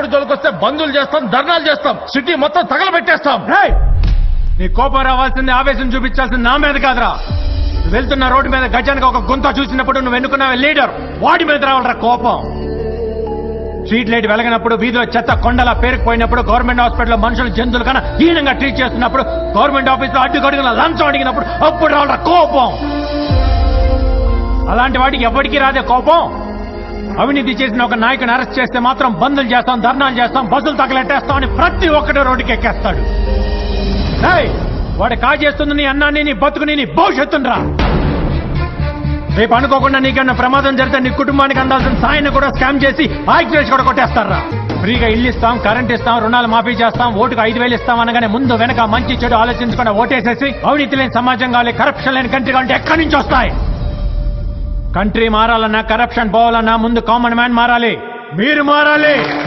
పేదోడి జోలికొస్తే బంధువులు చేస్తాం, ధర్నాలు చేస్తాం, సిటీ మొత్తం తగలబెట్టేస్తాం. నీ కోపం రావాల్సింది, ఆవేశం చూపించాల్సింది నా మీద కాదురా. వెళ్తున్న రోడ్డు మీద గజానికి ఒక గుంత చూసినప్పుడు నువ్వు ఎన్నుకున్నావే లీడర్, వాడి మీద రావాలరా కోపం. స్ట్రీట్ లైట్ వెలగినప్పుడు, వీధిలో చెత్త కొండలా పేరుకుపోయినప్పుడు, గవర్నమెంట్ హాస్పిటల్లో మనుషులు జంతువులు కన్నా హీనంగా ట్రీట్ చేస్తున్నప్పుడు, గవర్నమెంట్ ఆఫీసులో అడ్డుగడుగున లంచం అడిగినప్పుడు అప్పుడు రావాలరా కోపం. అలాంటి వాడికి ఎవరికి రాదే కోపం. అవినీతి చేసిన ఒక నాయకుని అరెస్ట్ చేస్తే మాత్రం బంధులు చేస్తాం, ధర్నాలు చేస్తాం, బస్సులు తగలెట్టేస్తాం అని ప్రతి ఒక్కటి రోడ్డుకి ఎక్కేస్తాడు. వాడు కాజేస్తుంది నీ అన్నాన్ని, నీ బతుకుని, నీ భవిష్యత్తుని రా. రేపు అనుకోకుండా నీకన్నా ప్రమాదం జరిగితే నీ కుటుంబానికి అందాల్సిన సాయాన్ని కూడా స్కామ్ చేసి యాక్సిడెంట్స్ కూడా కొట్టేస్తారా. ఫ్రీగా ఇల్లు ఇస్తాం, కరెంట్ ఇస్తాం, రుణాలు మాఫీ చేస్తాం, ఓటుకు 5,000 ఇస్తాం అనగానే ముందు వెనక మంచి చెడు ఆలోచించకుండా ఓటేసేసి అవినీతి లేని సమాజం కావాలి, కరప్షన్ లేని కంట్రీ కావాలంటే ఎక్కడి నుంచి వస్తాయి? కంట్రీ మారాలన్నా, కరప్షన్ పోవాలన్నా ముందు కామన్ మ్యాన్ మారాలి. మీరు మారాలి.